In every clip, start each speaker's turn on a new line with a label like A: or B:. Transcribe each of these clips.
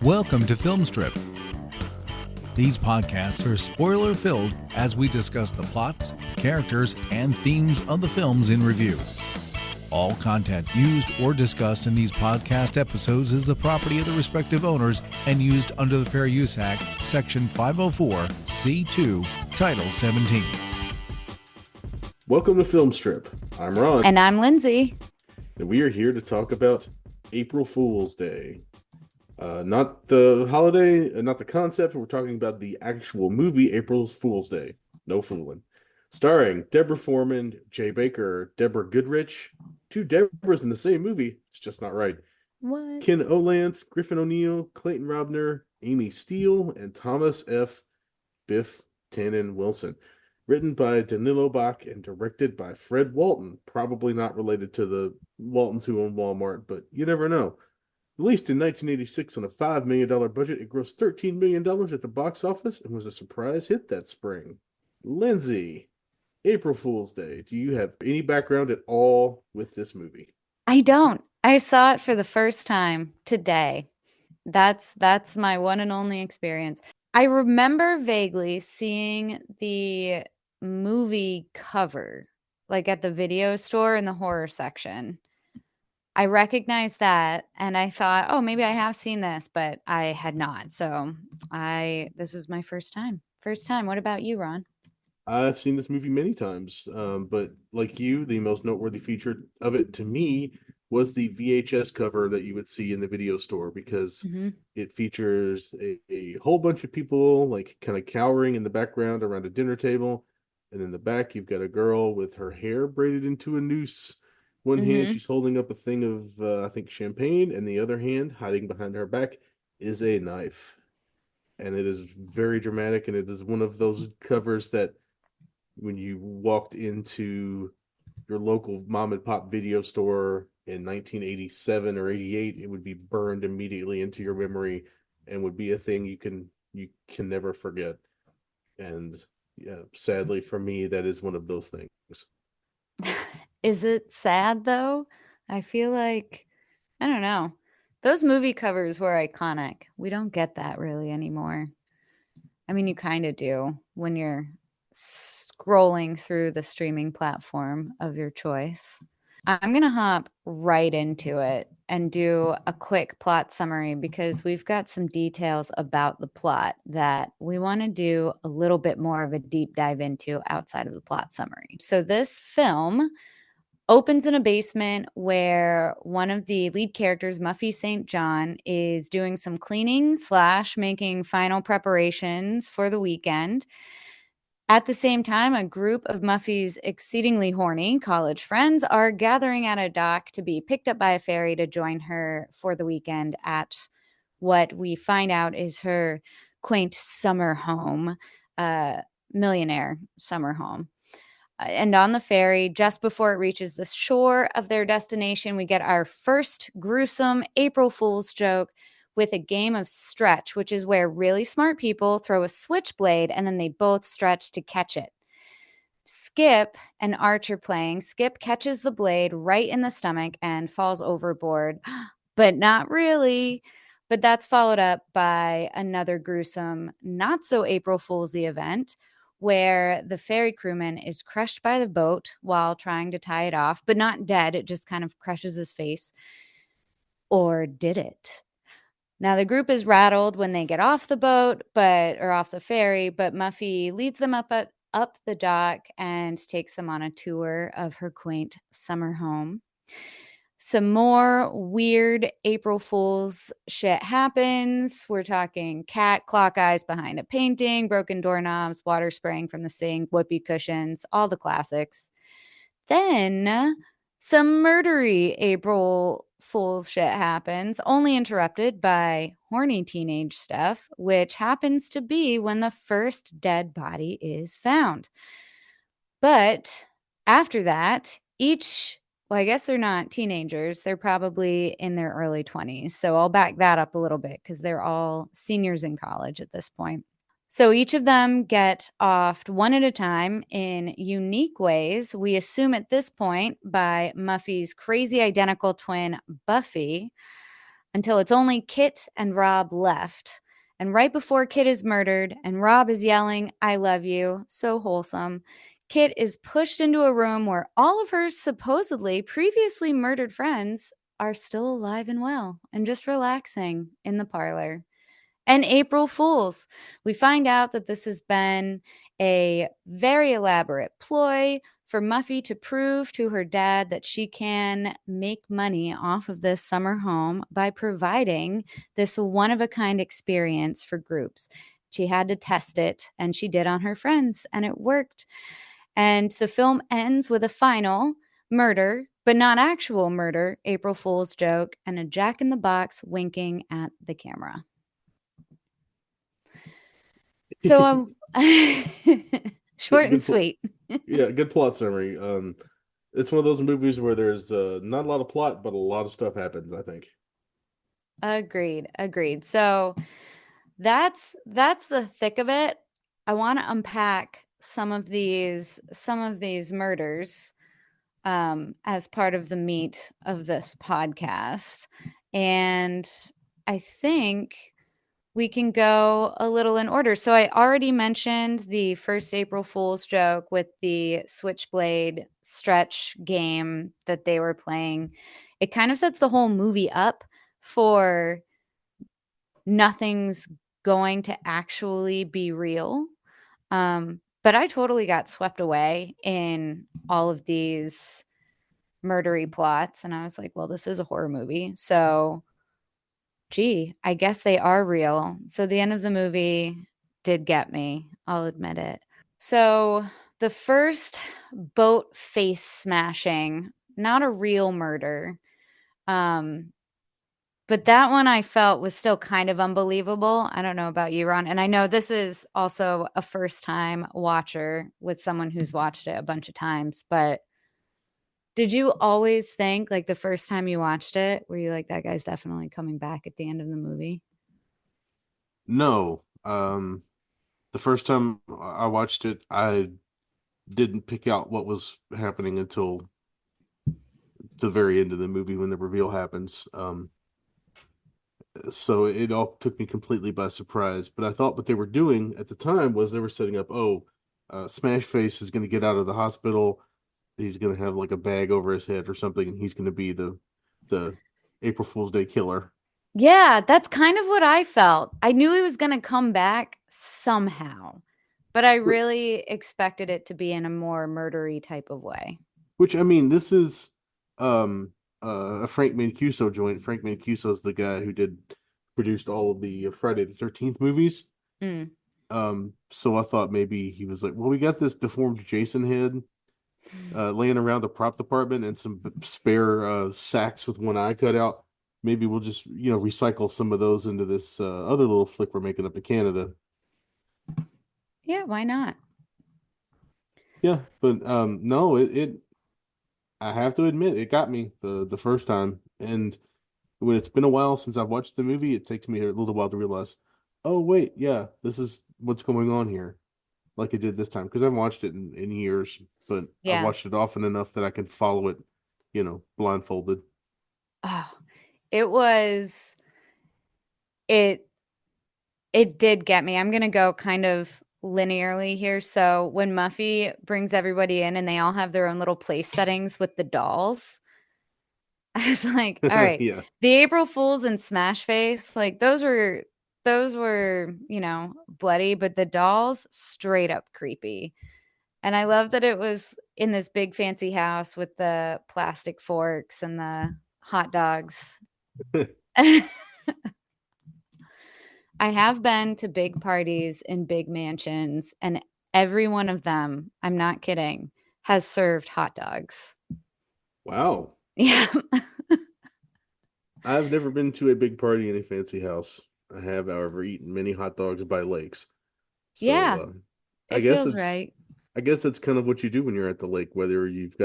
A: Welcome to Film Strip. These podcasts are spoiler-filled as we discuss the plots, characters, and themes of the films in review. All content used or discussed in these podcast episodes is the property of the respective owners and used under the Fair Use Act, Section 504, C2, Title 17.
B: Welcome to Film Strip. I'm Ron.
C: And I'm Lindsey.
B: And we are here to talk about April Fool's Day. Not the holiday, not the concept. We're talking about the actual movie, April Fool's Day. No fooling. Starring Deborah Foreman, Jay Baker, Deborah Goodrich. Two Deborahs in the same movie. It's just not right.
C: What?
B: Ken Olanth, Griffin O'Neill, Clayton Robner, Amy Steele, and Thomas F. Biff Tannen Wilson. Written by Danilo Bach and directed by Fred Walton. Probably not related to the Waltons who own Walmart, but you never know. Released in 1986 on a $5 million budget, it grossed $13 million at the box office and was a surprise hit that spring. Lindsey, April Fool's Day. Do you have any background at all with this movie?
C: I don't. I saw it for the first time today. That's my one and only experience. I remember vaguely seeing the movie cover, like at the video store in the horror section. I recognized that and I thought, oh, maybe I have seen this, but I had not. So this was my first time. What about you, Ron?
B: I've seen this movie many times, but like you, the most noteworthy feature of it to me was the VHS cover that you would see in the video store because it features a whole bunch of people like kind of cowering in the background around a dinner table. And in the back, you've got a girl with her hair braided into a noose. One hand, she's holding up a thing of, I think, champagne, and the other hand, hiding behind her back, is a knife. And it is very dramatic, and it is one of those covers that when you walked into your local mom and pop video store in 1987 or 88, it would be burned immediately into your memory and would be a thing you can never forget. And yeah, sadly for me, that is one of those things.
C: Is it sad though? I feel like, I don't know. Those movie covers were iconic. We don't get that really anymore. I mean, you kind of do when you're scrolling through the streaming platform of your choice. I'm going to hop right into it and do a quick plot summary because we've got some details about the plot that we want to do a little bit more of a deep dive into outside of the plot summary. So this film opens in a basement where one of the lead characters, Muffy St. John, is doing some cleaning / making final preparations for the weekend. At the same time, a group of Muffy's exceedingly horny college friends are gathering at a dock to be picked up by a ferry to join her for the weekend at what we find out is her quaint summer home, millionaire summer home. And on the ferry, just before it reaches the shore of their destination, we get our first gruesome April Fool's joke with a game of stretch, which is where really smart people throw a switchblade and then they both stretch to catch it. Skip, an archer playing, Skip catches the blade right in the stomach and falls overboard, but not really. But that's followed up by another gruesome, not so April Fool's event, where the ferry crewman is crushed by the boat while trying to tie it off, but not dead. It just kind of crushes his face. Or did it? Now, the group is rattled when they get off the boat, or off the ferry, but Muffy leads them up the dock and takes them on a tour of her quaint summer home. Some more weird April Fool's shit happens. We're talking cat clock eyes behind a painting, broken doorknobs, water spraying from the sink, whoopee cushions, all the classics. Then some murdery April Fool's shit happens, only interrupted by horny teenage stuff, which happens to be when the first dead body is found. But after that, I guess they're not teenagers. They're probably in their early 20s. So I'll back that up a little bit because they're all seniors in college at this point. So each of them get offed one at a time in unique ways. We assume at this point by Muffy's crazy identical twin, Buffy. until it's only Kit and Rob left. And right before Kit is murdered and Rob is yelling, "I love you," so wholesome, Kit is pushed into a room where all of her supposedly previously murdered friends are still alive and well and just relaxing in the parlor. And April Fools. We find out that this has been a very elaborate ploy for Muffy to prove to her dad that she can make money off of this summer home by providing this one-of-a-kind experience for groups. She had to test it, and she did on her friends, and it worked. And the film ends with a final murder, but not actual murder, April Fool's joke, and a Jack-in-the-Box winking at the camera. So short and sweet.
B: Yeah, good plot summary. It's one of those movies where there's not a lot of plot, but a lot of stuff happens, I think.
C: Agreed. So that's the thick of it. I want to unpack some of these murders as part of the meat of this podcast. And I think we can go a little in order. So I already mentioned the first April Fool's joke with the switchblade stretch game that they were playing. It kind of sets the whole movie up for nothing's going to actually be real. But I totally got swept away in all of these murdery plots. And I was like, well, this is a horror movie. So gee, I guess they are real. So the end of the movie did get me. I'll admit it. So the first boat face smashing, not a real murder. But that one I felt was still kind of unbelievable. I don't know about you, Ron. And I know this is also a first time watcher with someone who's watched it a bunch of times, but did you always think, like, the first time you watched it, were you like, that guy's definitely coming back at the end of the movie?
B: No. The first time I watched it, I didn't pick out what was happening until the very end of the movie when the reveal happens. So it all took me completely by surprise. But I thought what they were doing at the time was they were setting up, Smash Face is going to get out of the hospital. He's going to have like a bag over his head or something, and he's going to be the April Fool's Day killer.
C: Yeah, that's kind of what I felt. I knew he was going to come back somehow, but I really expected it to be in a more murdery type of way.
B: Which I mean, this is a Frank Mancuso joint. Frank Mancuso is the guy who produced all of the Friday the 13th movies.
C: Mm.
B: So I thought maybe he was like, well, we got this deformed Jason head laying around the prop department and some spare sacks with one eye cut out. Maybe we'll just recycle some of those into this other little flick we're making up in Canada.
C: Yeah, why not?
B: Yeah, but no, it I have to admit it got me the first time, and when it's been a while since I've watched the movie, it takes me a little while to realize, oh wait, yeah, this is what's going on here, like it did this time because I haven't watched it in years, but I've
C: Yeah.
B: watched it often enough that I can follow it, blindfolded.
C: Oh, it was it it did get me. I'm going to go kind of linearly here. So when Muffy brings everybody in and they all have their own little place settings with the dolls, I was like, all right,
B: Yeah.
C: the April Fools and Smash Face, like those were, bloody, but the dolls straight up creepy. And I love that it was in this big fancy house with the plastic forks and the hot dogs. I have been to big parties in big mansions, and every one of them, I'm not kidding, has served hot dogs.
B: Wow.
C: Yeah.
B: I've never been to a big party in a fancy house. I have, however, eaten many hot dogs by lakes.
C: Yeah,
B: So I
C: it
B: guess
C: feels
B: it's
C: right.
B: I guess that's kind of what you do when you're at the lake, whether you're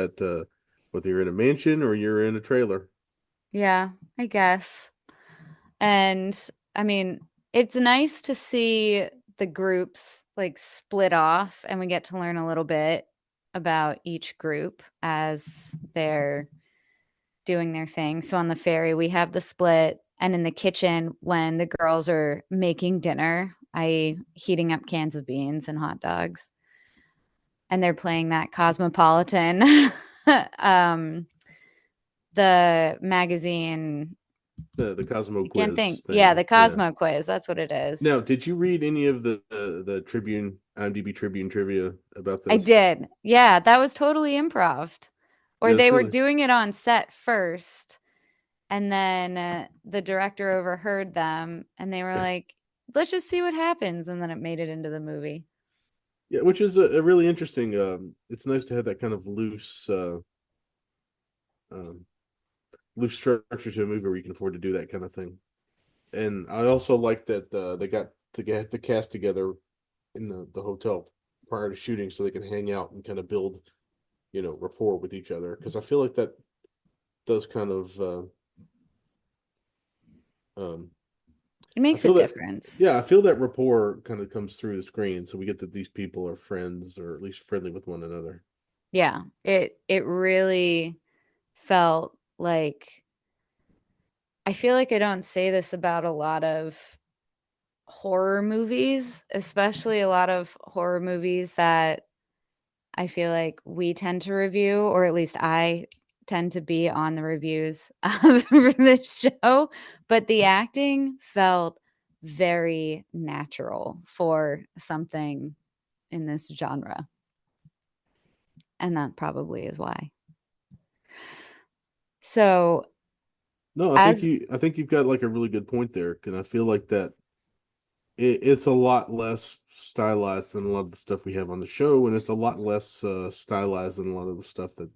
B: in a mansion or you're in a trailer.
C: Yeah, I guess. And I mean, it's nice to see the groups like split off and we get to learn a little bit about each group as they're doing their thing. So on the ferry, we have the split. And in the kitchen, when the girls are making dinner, heating up cans of beans and hot dogs, and they're playing that Cosmopolitan, the magazine.
B: The Cosmo
C: I can't
B: quiz
C: think. Yeah,
B: thing.
C: the Cosmo quiz. That's what it is.
B: Now, did you read any of the Tribune, IMDb Tribune trivia about
C: I
B: this?
C: did. Yeah, that was totally improv. Or
B: Yeah,
C: they
B: it's
C: were
B: really.
C: doing it on set first, and then the director overheard them, and they were like, let's just see what happens. And then it made it into the movie.
B: Yeah, which is a really interesting. It's nice to have that kind of um, loose structure to a movie where you can afford to do that kind of thing. And I also like that they got to get the cast together in the hotel prior to shooting so they can hang out and kind of build, rapport with each other. Because I feel like that does kind of um,
C: It
B: I
C: makes a
B: feel that
C: difference.
B: yeah, I feel that rapport kind of comes through the screen, so we get that these people are friends or at least friendly with one another.
C: Yeah, it really felt like, I feel like I don't say this about a lot of horror movies, especially a lot of horror movies that I feel like we tend to review, or at least I tend to be on the reviews of the show. But the acting felt very natural for something in this genre. And that probably is why. So,
B: No,
C: as
B: I think you've got like a really good point there, and I feel like that it's a lot less stylized than a lot of the stuff we have on the show, and it's a lot less stylized than a lot of the stuff that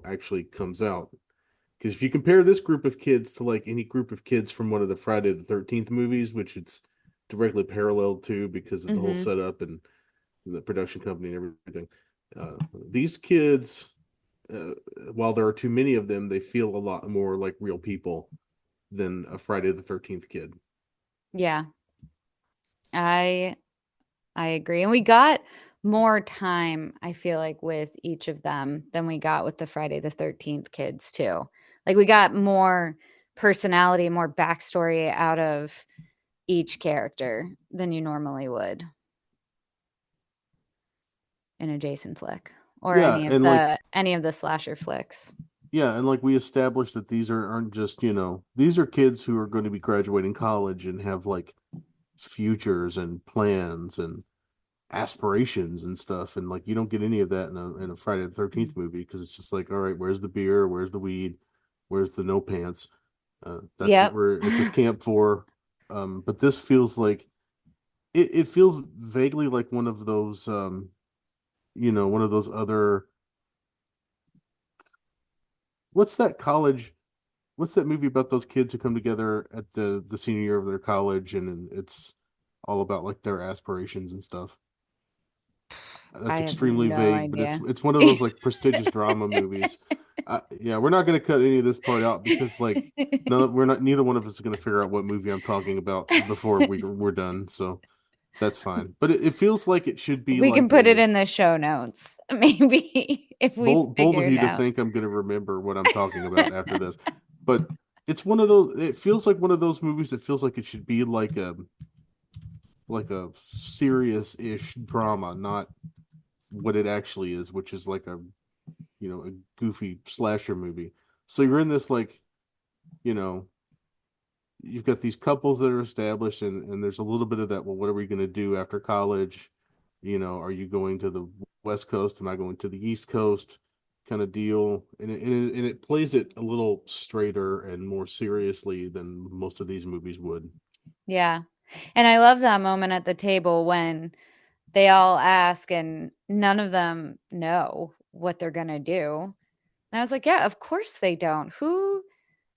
B: actually comes out. Because if you compare this group of kids to like any group of kids from one of the Friday the 13th movies, which it's directly parallel to because of the whole
C: mhm,
B: setup and the production company and everything, these kids, uh, while there are too many of them, they feel a lot more like real people than a Friday the 13th kid.
C: yeah, I I agree. And we got more time, I feel like, with each of them than we got with the Friday the 13th kids, too. Like, we got more personality, more backstory out of each character than you normally would in a Jason flick or
B: Yeah, and like
C: any of the slasher flicks.
B: yeah, and like we established that these aren't just, these are kids who are going to be graduating college and have like futures and plans and aspirations and stuff, and like you don't get any of that in a Friday the 13th movie because it's just like, all right, where's the beer, where's the weed, where's the no pants? That's what
C: Yep.
B: we're at this camp for. But this feels like it feels vaguely like one of those one of those other, what's that college, what's that movie about those kids who come together at the senior year of their college and it's all about like their aspirations and stuff.
C: I
B: That's
C: have
B: extremely
C: no
B: vague, but it's
C: idea.
B: it's one of those like prestigious drama movies. Yeah, we're not going to cut any of this part out because like no, we're not. Neither one of us is going to figure out what movie I'm talking about before we're done. So that's fine. But it feels like it should be
C: We can
B: like
C: put it
B: a
C: in the show notes, maybe, if we
B: bold of
C: figure it
B: you to
C: out.
B: think I'm going to remember what I'm talking about after this. But it's one of those. It feels like one of those movies that feels like it should be like a serious-ish drama, not what it actually is, which is like a goofy slasher movie. So you're in this like, you know, you've got these couples that are established and there's a little bit of that, well, what are we going to do after college? Are you going to the West Coast? Am I going to the East Coast? Kind of deal. And it plays it a little straighter and more seriously than most of these movies would.
C: Yeah. And I love that moment at the table when they all ask and none of them know what they're going to do. And I was like, yeah, of course they don't.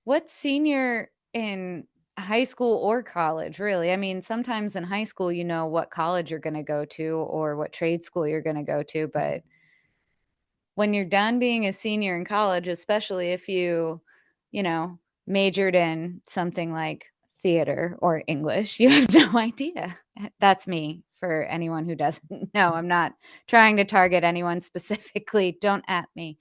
C: What senior in high school or college, really? I mean, sometimes in high school, you know what college you're going to go to or what trade school you're going to go to. But when you're done being a senior in college, especially if you know, majored in something like theater or English, you have no idea. That's me for anyone who doesn't know. I'm not trying to target anyone specifically. Don't at me.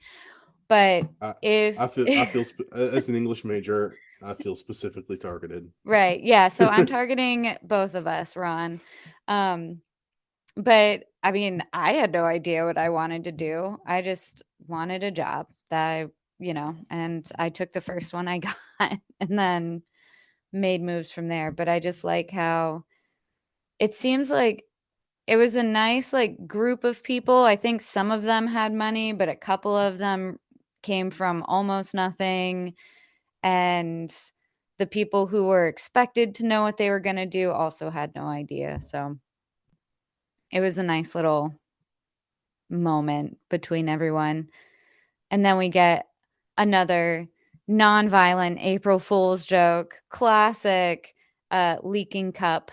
C: But
B: I
C: if
B: I feel as an English major, I feel specifically targeted.
C: Right. Yeah. So I'm targeting both of us, Ron. But I mean, I had no idea what I wanted to do. I just wanted a job that and I took the first one I got and then made moves from there. But I just like how it seems like it was a nice like group of people. I think some of them had money, but a couple of them came from almost nothing. And the people who were expected to know what they were going to do also had no idea. So it was a nice little moment between everyone. And then we get another non-violent April Fool's joke, classic leaking cup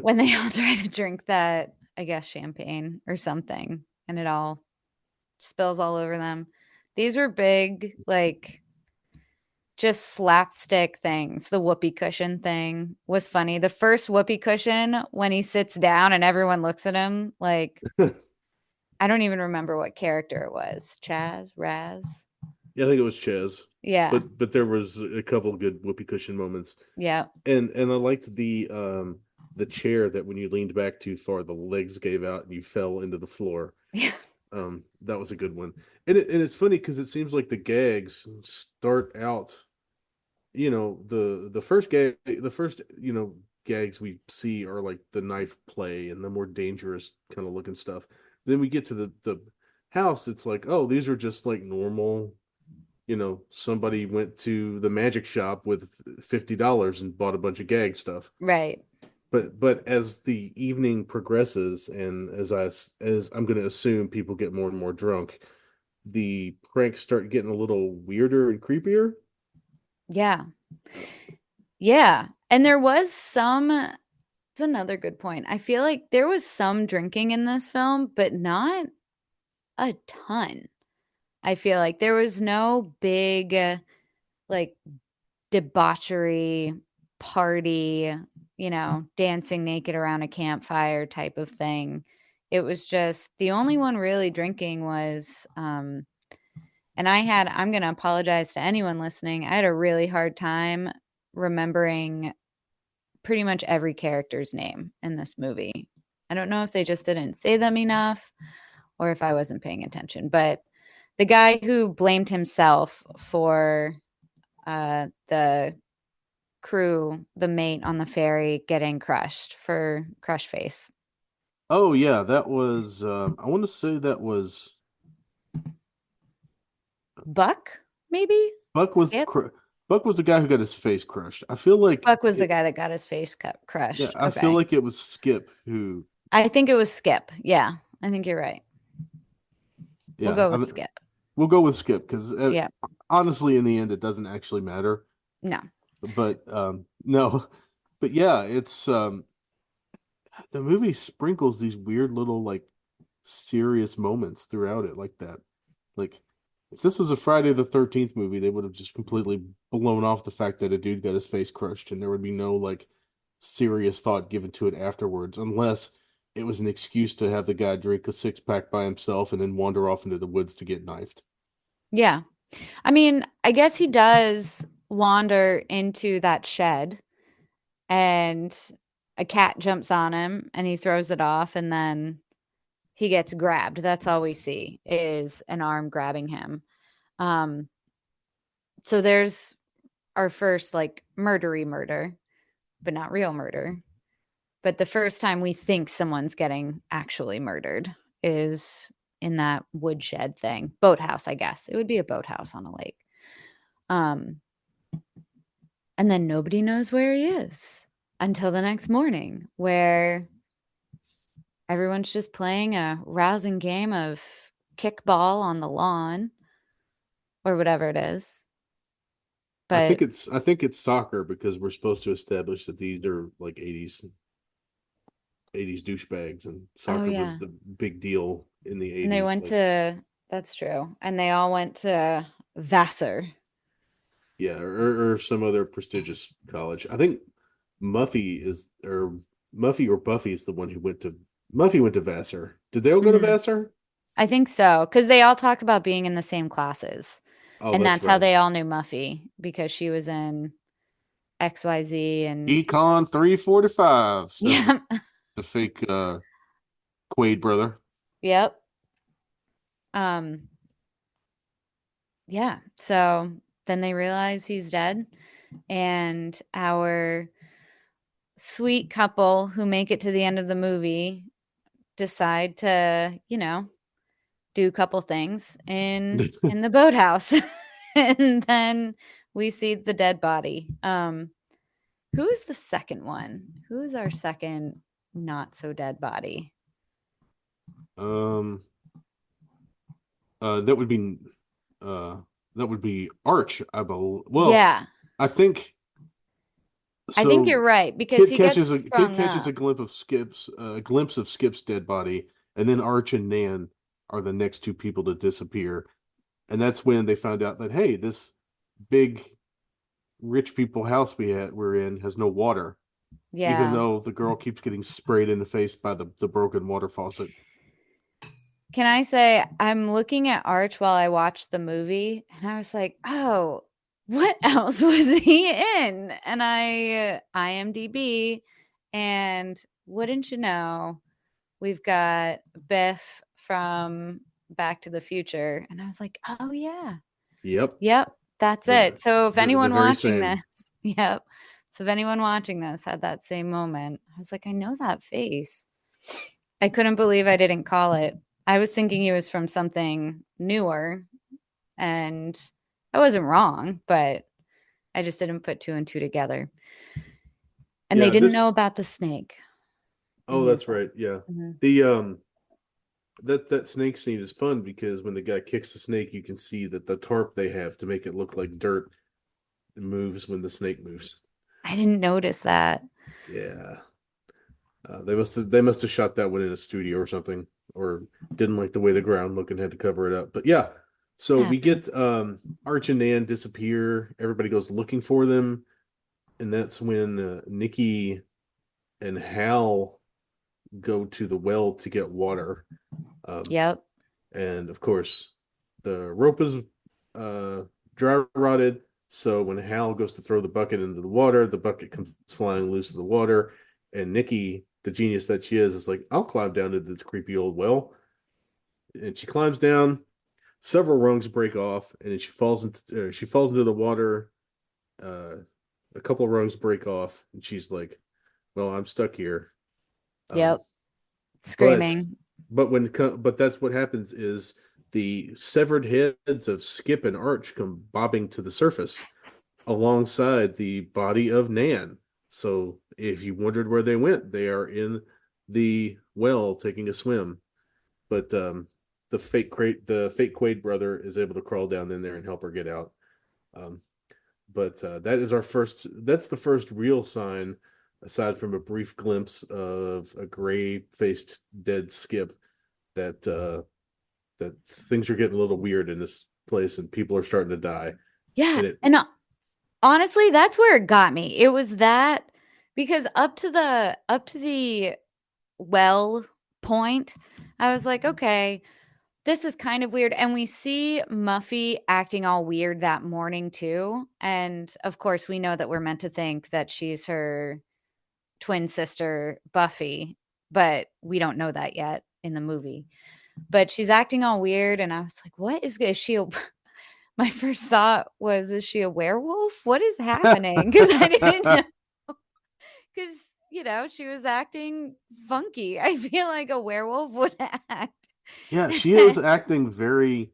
C: when they all try to drink that, I guess, champagne or something, and it all spills all over them. These were big, like, just slapstick things. The whoopee cushion thing was funny. The first whoopee cushion, when he sits down and everyone looks at him, like, I don't even remember what character it was. Chaz, Raz.
B: Yeah, I think it was Chaz.
C: Yeah.
B: But there was a couple of good whoopee cushion moments.
C: Yeah.
B: And I liked the chair that when you leaned back too far, the legs gave out and you fell into the floor.
C: Yeah.
B: That was a good one. And it's funny because it seems like the gags start out, the first gags we see are like the knife play and the more dangerous kind of looking stuff. Then we get to the house, it's like, oh, these are just like normal, somebody went to the magic shop with $50 and bought a bunch of gag stuff.
C: Right.
B: But as the evening progresses and as I'm going to assume people get more and more drunk, the pranks start getting a little weirder and creepier.
C: Yeah. Yeah. And there was it's another good point. I feel like there was some drinking in this film, but not a ton. I feel like there was no big like debauchery party, dancing naked around a campfire type of thing. It was just the only one really drinking was and I'm going to apologize to anyone listening. I had a really hard time remembering pretty much every character's name in this movie. I don't know if they just didn't say them enough or if I wasn't paying attention, but the guy who blamed himself for the crew, the mate on the ferry getting crushed for crush face.
B: Oh yeah, that was I want to say that was
C: Buck, maybe?
B: Buck was
C: Skip?
B: Buck was the guy who got his face crushed. I feel like
C: Buck was the guy that got his face crushed.
B: yeah, I feel
C: Okay.
B: like it was Skip who
C: I think it was Skip. Yeah, I think you're right. We'll
B: yeah,
C: go with Skip.
B: we'll go with Skip because
C: Yeah.
B: honestly, in the end, it doesn't actually matter.
C: No.
B: But no, but yeah, it's the movie sprinkles these weird little like serious moments throughout it like that. Like if this was a Friday the 13th movie, they would have just completely blown off the fact that a dude got his face crushed and there would be no like serious thought given to it afterwards unless it was an excuse to have the guy drink a six-pack by himself and then wander off into the woods to get knifed.
C: Yeah. I mean, I guess he does wander into that shed and a cat jumps on him and he throws it off and then he gets grabbed. That's all we see is an arm grabbing him. So there's our first like murdery murder, but not real murder. But the first time we think someone's getting actually murdered is in that woodshed thing. Boathouse, I guess. It would be a boathouse on a lake. And then nobody knows where he is until the next morning, where everyone's just playing a rousing game of kickball on the lawn or whatever it is.
B: I
C: But
B: think it's soccer because we're supposed to establish that these are like 80s douchebags and soccer was the big deal in the 80s.
C: And they went to that's true. And they all went to Vassar.
B: Yeah, or some other prestigious college. I think Muffy or Buffy is the one who Muffy went to Vassar. Did they all go to Vassar?
C: I think so, because they all talk about being in the same classes.
B: Oh,
C: And
B: that's
C: that's how
B: right.
C: they all knew Muffy, because she was in XYZ and
B: Econ 345 says
C: yeah.
B: the fake Quaid brother.
C: Yep. Um yeah. So then they realize he's dead, and our sweet couple who make it to the end of the movie decide to, do a couple things in the boathouse. And then we see the dead body. Who is the second one? Who is our second not so dead body?
B: Um, that would be uh that would be Arch, I believe. Well,
C: Yeah,
B: I think
C: I think
B: so.
C: you're right, because he gets
B: Kid
C: strung
B: catches
C: up.
B: a glimpse of Skip's dead body, and then Arch and Nan are the next two people to disappear. And that's when they found out that, hey, this big rich people house we're in has no water, even
C: Yeah.
B: though the girl keeps getting sprayed in the face by the broken water faucet.
C: Can I say, I'm looking at Arch while I watched the movie, and I was like, oh, what else was he in? And I IMDb, and wouldn't you know, we've got Biff from Back to the Future. And I was like, oh yeah.
B: Yep.
C: Yep, that's
B: The
C: it. So if
B: the
C: anyone
B: very
C: watching this,
B: same.
C: yep. So if anyone watching this had that same moment, I was like, I know that face. I couldn't believe I didn't call it. I was thinking he was from something newer, and I wasn't wrong, but I just didn't put two and two together. And they
B: Yeah,
C: didn't know
B: this
C: about the snake in
B: oh,
C: his
B: that's right. Yeah.
C: Mhm.
B: The that snake scene is fun because when the guy kicks the snake, you can see that the tarp they have to make it look like dirt moves when the snake moves.
C: I didn't notice that.
B: Yeah. They must have shot that one in a studio or something, or didn't like the way the ground looked and had to cover it up. But yeah, so we get
C: Happens.
B: Arch and Nan disappear. Everybody goes looking for them, and that's when Nikki and Hal go to the well to get water. Um,
C: Yep.
B: and of course, the rope is uh, dry rotted. So when Hal goes to throw the bucket into the water, the bucket comes flying loose in the water, and Nikki, the genius that she is like, "I'll climb down into this creepy old well." And she climbs down. Several rungs break off, and then she falls into the water. Uh, a couple of rungs break off, and she's like, "Well, I'm stuck here." Um,
C: Yep.
B: but
C: Screaming.
B: but that's what happens is the severed heads of Skip and Arch come bobbing to the surface alongside the body of Nan. So if you wondered where they went, they are in the well taking a swim. But the fake Quaid brother is able to crawl down in there and help her get out. Um, but that is our first. That's the first real sign, aside from a brief glimpse of a gray-faced dead Skip, that that things are getting a little weird in this place and people are starting to die.
C: Yeah.
B: And it,
C: And honestly, that's where it got me. It was that, because up to the well point, I was like, okay, this is kind of weird. And we see Muffy acting all weird that morning too. And of course, we know that we're meant to think that she's her twin sister, Buffy, but we don't know that yet in the movie. But she's acting all weird. And I was like, what is she? My first thought was, is she a werewolf? What is happening? Because I didn't know. Because, she was acting funky. I feel like a werewolf would act.
B: yeah, she is acting very.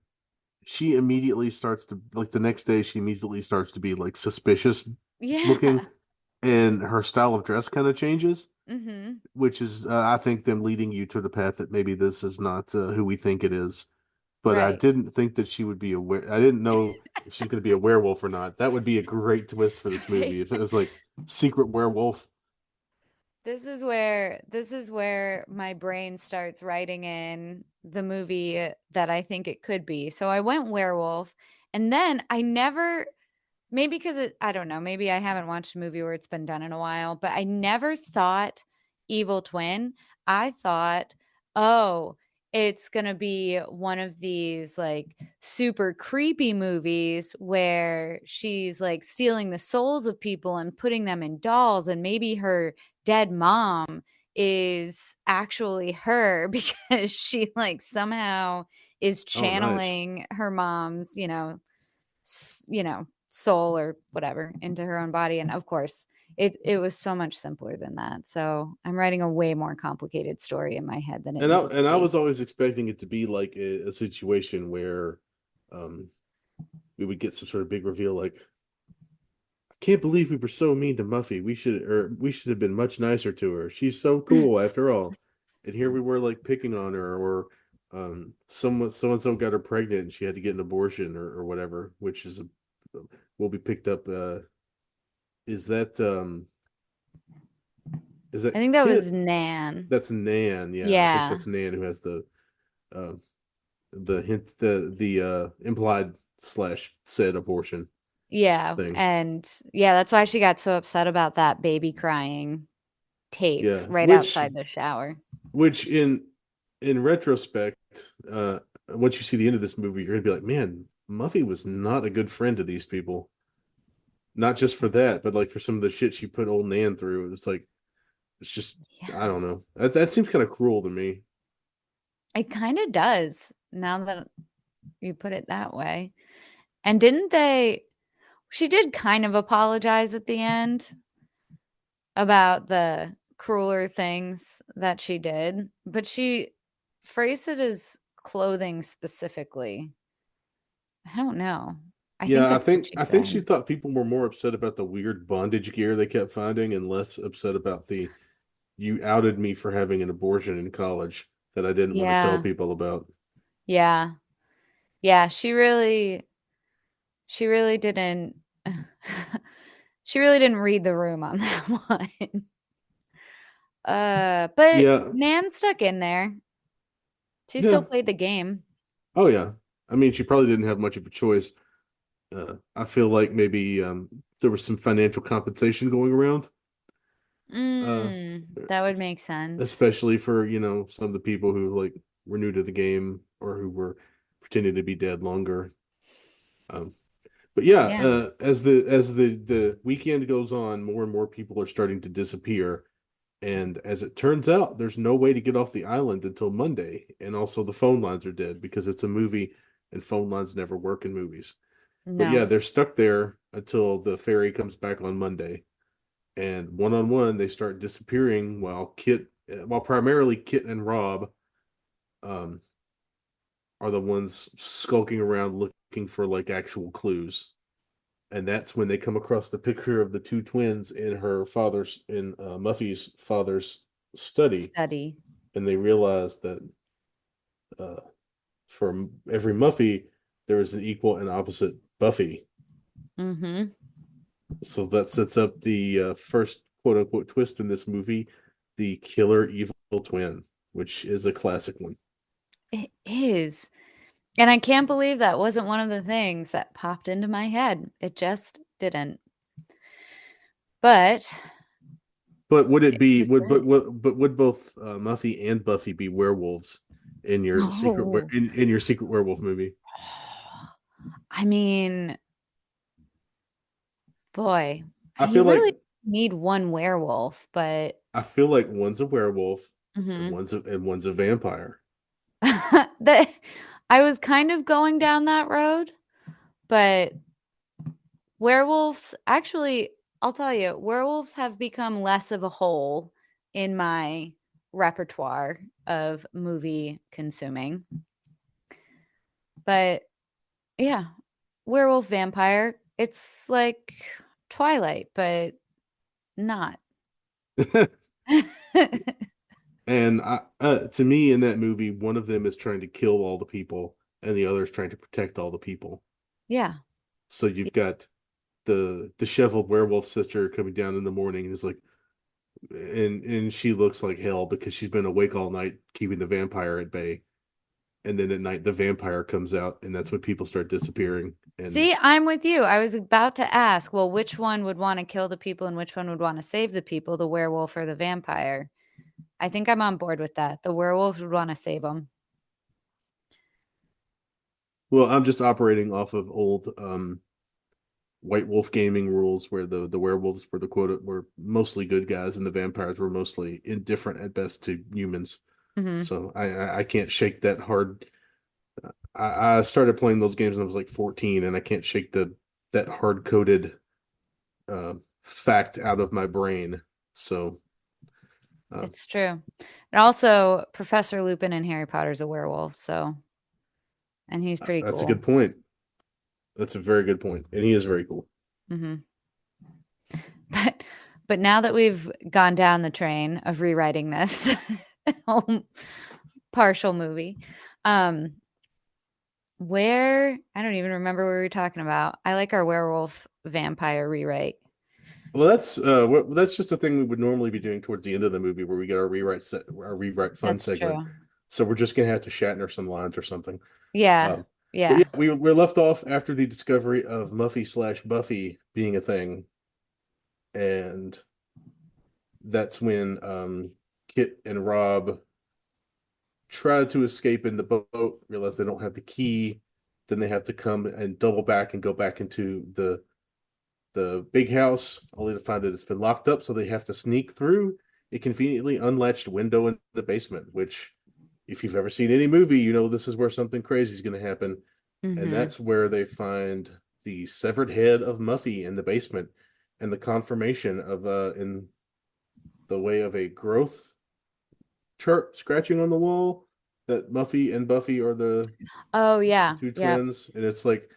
B: She immediately starts to like the next day. She immediately starts to be like suspicious looking,
C: Yeah.
B: and her style of dress kind of changes,
C: Hmm.
B: which is I think them leading you to the path that maybe this is not who we think it is. But I
C: Right.
B: didn't think that she would be I didn't know if she's going to be a werewolf or not. That would be a great twist for this
C: Right.
B: movie if it was like secret werewolf.
C: This is where my brain starts writing in the movie that I think it could be. So I went werewolf, and then I never, maybe because I don't know, maybe I haven't watched a movie where it's been done in a while, but I never thought evil twin. I thought, oh, it's going to be one of these like super creepy movies where she's like stealing the souls of people and putting them in dolls, and maybe her dead mom is actually her because she like somehow is
B: Oh, nice.
C: channeling her mom's, soul or whatever into her own body. And of course, it was so much simpler than that. So I'm writing a way more complicated story in my head than it needed to
B: And I
C: be.
B: was always expecting it to be like a situation where um we would get some sort of big reveal like, I can't believe we were so mean to Muffy. We should have been much nicer to her. She's so cool after all. And here we were like picking on her, or someone so and so got her pregnant and she had to get an abortion or whatever, which is a will be picked up is that is
C: I
B: that
C: think that was
B: Kit?
C: Nan.
B: That's Nan, yeah. I think
C: Yeah.
B: that's Nan who has uh the hint the implied slash said abortion
C: Yeah.
B: thing.
C: And yeah, that's why she got so upset about that baby crying tape
B: Yeah,
C: right outside the shower.
B: which in retrospect, once you see the end of this movie, you're gonna be like, man, Muffy was not a good friend to these people. Not just for that, but like for some of the shit she put old Nan through. It's like it's just I
C: Yeah.
B: don't know. That seems kind of cruel to me.
C: It kind of does now that you put it that way. And didn't they she did kind of apologize at the end about the crueler things that she did, but she phrased it as clothing specifically. I don't know. I think
B: Yeah,
C: that's what she
B: I think she
C: said.
B: thought people were more upset about the weird bondage gear they kept finding and less upset about the you outed me for having an abortion in college that I didn't want to tell
C: Yeah.
B: people about.
C: Yeah. Yeah, she really didn't she really didn't read the room on that one. But
B: Yeah,
C: Nan stuck in there. She still
B: yeah.
C: played the game.
B: Oh yeah. I mean, she probably didn't have much of a choice. I feel like maybe there was some financial compensation going around, uh,
C: That would make sense.
B: especially for, some of the people who like were new to the game or who were pretending to be dead longer. Um, but yeah,
C: Yeah.
B: as the weekend goes on, more and more people are starting to disappear. And as it turns out, there's no way to get off the island until Monday. And also the phone lines are dead because it's a movie and phone lines never work in movies. But yeah,
C: No.
B: they're stuck there until the ferry comes back on Monday. And one on one, they start disappearing while primarily Kit and Rob um, are the ones skulking around looking for like actual clues. And that's when they come across the picture of the two twins in Muffy's father's study,
C: Study.
B: and they realize that uh, for every Muffy, there is an equal and opposite Buffy.
C: Mhm.
B: So that sets up the first quote unquote twist in this movie, the killer evil twin, which is a classic one.
C: It is. And I can't believe that wasn't one of the things that popped into my head. It just didn't. But
B: But would it
C: it
B: be
C: was
B: would
C: it.
B: but would both Muffy and Buffy be werewolves
C: Oh.
B: in your secret werewolf movie?
C: I mean, boy,
B: I feel
C: you
B: like
C: really need one werewolf, but
B: I feel like one's a werewolf and
C: mhm.
B: one's a vampire.
C: That I was kind of going down that road, but werewolves actually, I'll tell you, werewolves have become less of a hole in my repertoire of movie consuming. But yeah, werewolf vampire, it's like Twilight, but not.
B: And to me, in that movie, one of them is trying to kill all the people, and the other is trying to protect all the people.
C: Yeah.
B: So you've got the disheveled werewolf sister coming down in the morning, and is like, and she looks like hell because she's been awake all night keeping the vampire at bay. And then at night, the vampire comes out, and that's when people start disappearing. And
C: See, I'm with you. I was about to ask, well, which one would want to kill the people and which one would want to save the people, the werewolf or the vampire? I think I'm on board with that. The werewolf would want to save them.
B: Well, I'm just operating off of old White Wolf gaming rules where the werewolves were were mostly good guys and the vampires were mostly indifferent at best to humans.
C: Hmm.
B: So I can't shake that hard. I started playing those games when I was like 14, and I can't shake the that hard coded fact out of my brain. So
C: It's true. And also, Professor Lupin in Harry Potter's a werewolf, so and he's pretty
B: that's a
C: cool.
B: good point. That's a very good point, and he is very cool.
C: Hmm. But now that we've gone down the train of rewriting this partial movie, um, where I don't even remember what we were talking about. I like our werewolf vampire rewrite.
B: Well, that's just a thing we would normally be doing towards the end of the movie where we get our rewrite fun
C: That's
B: segment.
C: true.
B: So we're just gonna have to Shatner some lines or something.
C: Yeah.
B: Um, but
C: Yeah.
B: yeah, we're left off after the discovery of Muffy/Buffy being a thing, and that's when Kit and Rob try to escape in the boat, realize they don't have the key, then they have to come and double back and go back into the big house, only to find that it's been locked up, so they have to sneak through a conveniently unlatched window in the basement, which if you've ever seen any movie, you know this is where something crazy is going to happen. And
C: Hmm.
B: that's where they find the severed head of Muffy in the basement and the confirmation of in the way of a growth chart scratching on the wall that Muffy and Buffy are
C: Oh
B: the
C: yeah.
B: two
C: Yep.
B: twins. And it's like,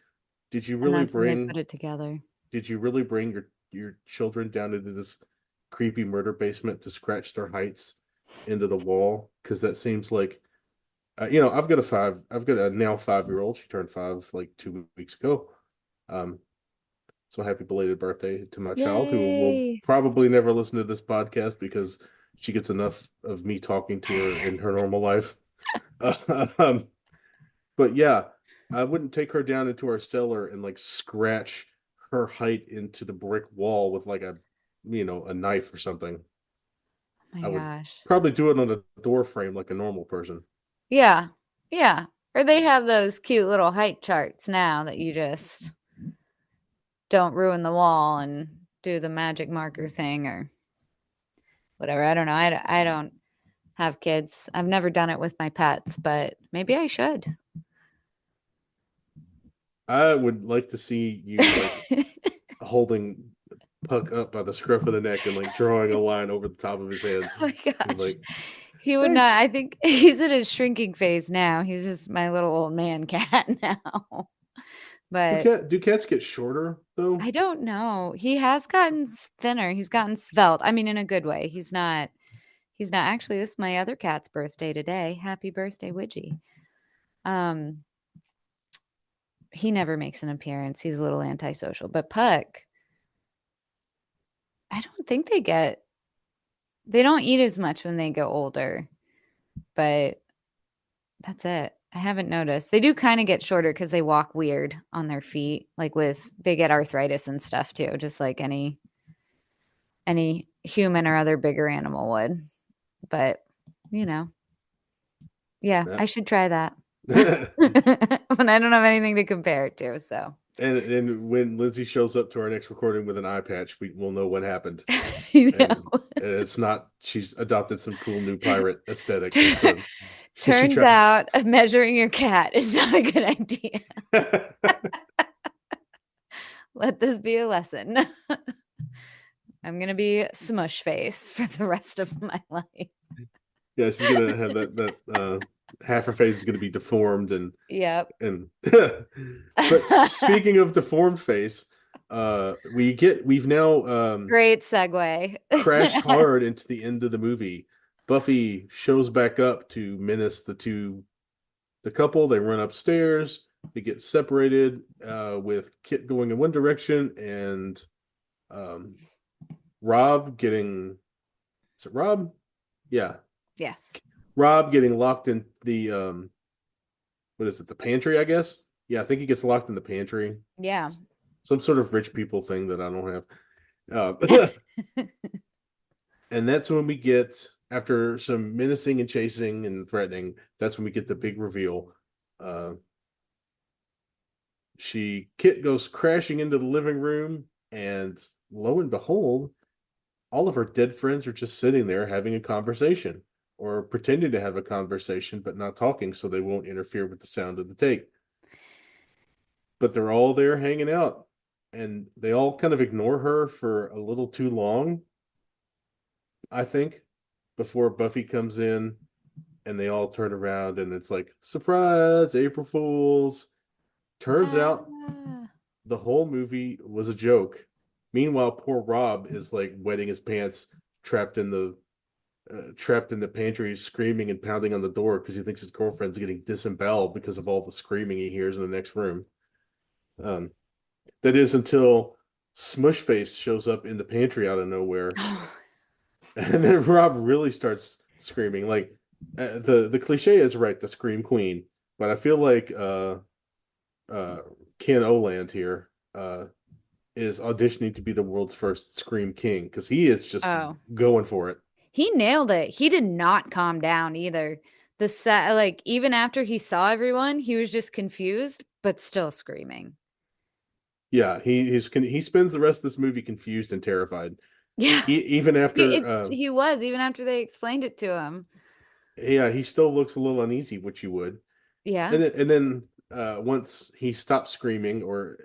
B: did you
C: And
B: really
C: that's when they
B: bring
C: put it together.
B: did you really bring your children down into this creepy murder basement to scratch their heights into the wall? Because that seems like I've got a now 5-year old. She turned 5 like 2 weeks ago. Um, so happy belated birthday to my child, who will
C: Yay.
B: probably never listen to this podcast because she gets enough of me talking to her in her normal life. Um, but yeah, I wouldn't take her down into our cellar and like scratch her height into the brick wall with like a knife or something.
C: Oh my
B: I would
C: gosh.
B: probably do it on a door frame like a normal person.
C: Yeah. Yeah. Or they have those cute little height charts now that you just don't ruin the wall and do the magic marker thing or whatever. I don't know. I don't have kids. I've never done it with my pets, but maybe I should.
B: I would like to see you like holding Puck up by the scruff of the neck and like drawing a line over the top of his head.
C: Oh my
B: And
C: gosh.
B: like,
C: He would
B: hey,
C: not. I think he's in his shrinking phase now. He's just my little old man cat now. But
B: do cats get shorter though?
C: I don't know. He has gotten thinner. He's gotten svelte. I mean, in a good way. He's not actually, this is my other cat's birthday today. Happy birthday, Widgie. Um, he never makes an appearance. He's a little antisocial. But Puck, I don't think they don't eat as much when they get older, but that's it. I haven't noticed. They do kind of get shorter because they walk weird on their feet, like they get arthritis and stuff too, just like any human or other bigger animal would. But you know, yeah,
B: Yeah.
C: I should try that. But I don't have anything to compare it to, so
B: And when Lindsay shows up to our next recording with an eye patch, we'll know what happened.
C: you
B: And
C: know.
B: it's not she's adopted some cool new pirate aesthetic. It's
C: Tur-
B: she
C: Turns
B: tried.
C: out measuring your cat is not a good idea. Let this be a lesson. I'm gonna be smush face for the rest of my life.
B: Yeah, she's gonna have that half her face is gonna be deformed
C: Yep.
B: and but speaking of deformed face, we've now
C: Great segue.
B: crashed hard into the end of the movie. Buffy shows back up to menace the couple. They run upstairs. They get separated with Kit going in one direction and um, Rob getting. Is it Rob? Yeah,
C: Yes.
B: Rob getting locked in the what is it? The pantry, I guess. Yeah, I think he gets locked in the pantry.
C: Yeah.
B: Some sort of rich people thing that I don't have. And that's when we get, after some menacing and chasing and threatening, that's when we get the big reveal. Uh, Kit goes crashing into the living room, and lo and behold, all of her dead friends are just sitting there having a conversation or pretending to have a conversation, but not talking so they won't interfere with the sound of the tape. But they're all there hanging out, and they all kind of ignore her for a little too long, I think, before Buffy comes in, and they all turn around and it's like, surprise, April Fools. Turns out
C: Ah.
B: the whole movie was a joke. Meanwhile, poor Rob is like wetting his pants, trapped in the trapped in the pantry, screaming and pounding on the door because he thinks his girlfriend's getting disemboweled because of all the screaming he hears in the next room. Um, that is until Smushface shows up in the pantry out of nowhere, and then Rob really starts screaming. Like the cliche is right, the scream queen, but I feel like uh, Ken Oland here is auditioning to be the world's first scream king because he is just
C: Oh,
B: going for it.
C: he nailed it. He did not calm down either. The set, like, even after he saw everyone, he was just confused, but still screaming.
B: Yeah, he spends the rest of this movie confused and terrified.
C: Yeah,
B: Even after
C: he was even after they explained it to him.
B: yeah, he still looks a little uneasy, which you would.
C: Yeah.
B: And then once he stops screaming or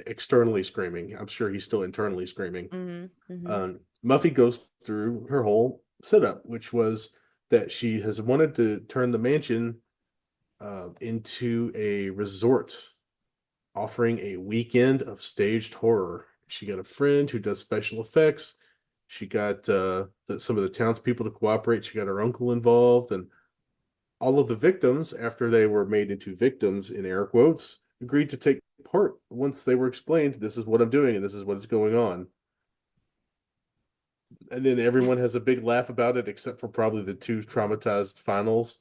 B: externally screaming, I'm sure he's still internally screaming.
C: Mm-hmm. Mm-hmm.
B: Muffy goes through her whole setup, which was that she has wanted to turn the mansion into a resort, offering a weekend of staged horror. She got a friend who does special effects. She got some of the townspeople to cooperate. She got her uncle involved, and all of the victims, after they were made into victims in air quotes, agreed to take part once they were explained, this is what I'm doing and this is what is going on. And then everyone has a big laugh about it, except for probably the two traumatized finals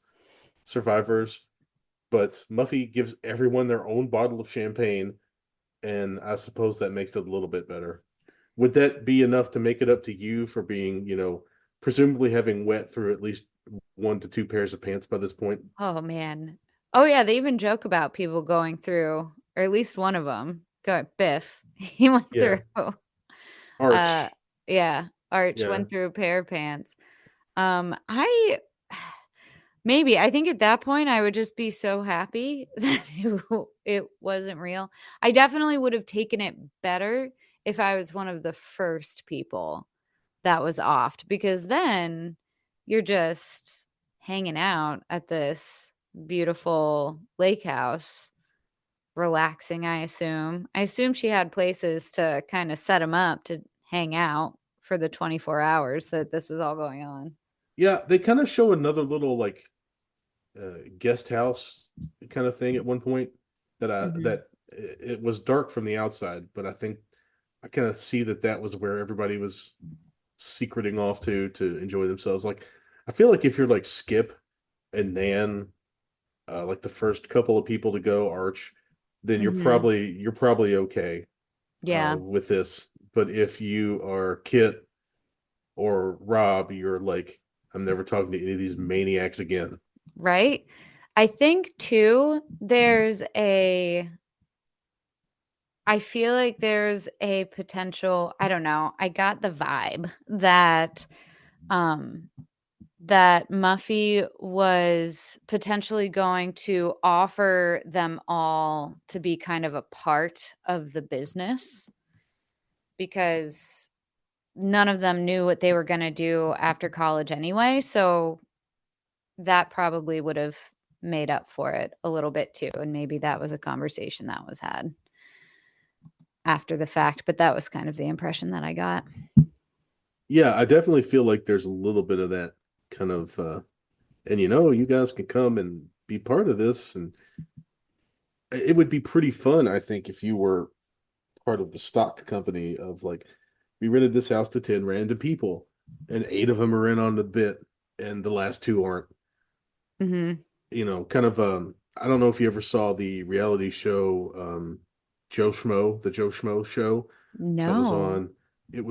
B: survivors. But Muffy gives everyone their own bottle of champagne, and I suppose that makes it a little bit better. Would that be enough to make it up to you for being, presumably having wet through at least 1 to 2 pairs of pants by this point?
C: Oh man. Oh yeah, they even joke about people going through, or at least one of them. Go Biff. He went
B: Yeah.
C: through. Uh,
B: Arch.
C: yeah. Arch
B: Yeah.
C: went through a pair of pants. I maybe I think at that point I would just be so happy that it wasn't real. I definitely would have taken it better if I was one of the first people that was offed, because then you're just hanging out at this beautiful lake house, relaxing, I assume. I assume she had places to kind of set them up to hang out for the 24 hours that this was all going on.
B: Yeah, they kind of show another little like guest house kind of thing at one point
C: Mhm.
B: that it was dark from the outside, but I think I kind of see that was where everybody was secreting off to enjoy themselves. Like I feel like if you're like Skip and Nan, like the first couple of people to go, Arch, then
C: Mhm.
B: you're probably okay
C: Yeah.
B: with this. But if you are Kit or Rob, you're like, I'm never talking to any of these maniacs again.
C: Right? I think too, I feel like there's a potential, I don't know, I got the vibe um that Muffy was potentially going to offer them all to be kind of a part of the business, because none of them knew what they were going to do after college anyway. So that probably would have made up for it a little bit too. And maybe that was a conversation that was had after the fact, but that was kind of the impression that I got.
B: Yeah, I definitely feel like there's a little bit of that kind of and you guys can come and be part of this, and it would be pretty fun, I think, if you were part of the stock company of like we rented this house to 10 random people and 8 of them are in on the bit and the last 2 aren't.
C: Hmm.
B: Kind of I don't know if you ever saw the reality show Joe Schmo, the Joe Schmo show that was
C: No.
B: on it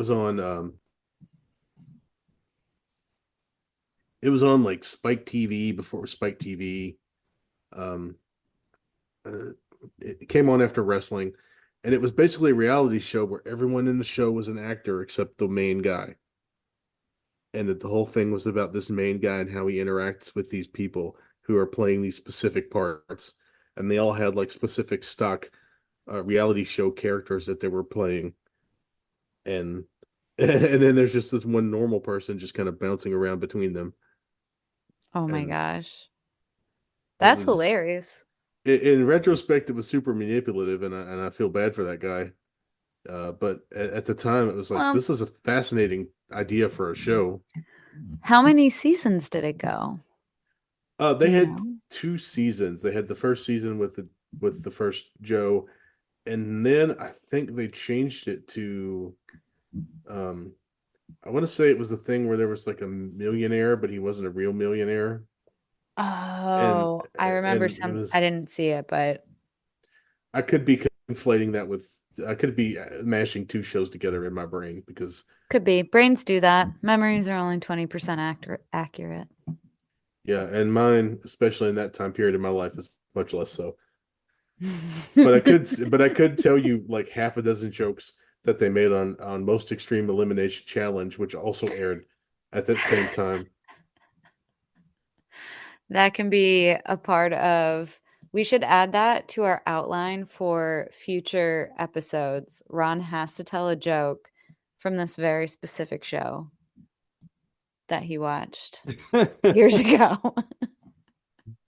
B: was on like Spike TV before it was Spike TV. Um, uh, it came on after wrestling, and it was basically a reality show where everyone in the show was an actor except the main guy, and that the whole thing was about this main guy and how he interacts with these people who are playing these specific parts, and they all had like specific stock reality show characters that they were playing, and and then there's just this one normal person just kind of bouncing around between them,
C: Oh my
B: and
C: gosh.
B: it
C: That's
B: was
C: hilarious.
B: in retrospect it was super manipulative, and I feel bad for that guy. But at the time, it was like,
C: Well,
B: this is a fascinating idea for a show.
C: how many seasons did it go? Do
B: They
C: you
B: had
C: know?
B: 2 seasons. They had the first season with the first Joe, and then I think they changed it to, um, I want to say it was the thing where there was like a millionaire, but he wasn't a real millionaire, and
C: Oh, I remember
B: and it
C: some. I
B: was
C: didn't see it, but
B: I could be conflating that with I could be mashing two shows together in my brain because
C: could be. Brains do that. Memories are only 20% accurate.
B: yeah, and mine, especially in that time period of my life, is much less so. But I could tell you like half a dozen jokes that they made on Most Extreme Elimination Challenge, which also aired at that same time.
C: That can be a part of. We should add that to our outline for future episodes. Ron has to tell a joke from this very specific show that he watched years ago.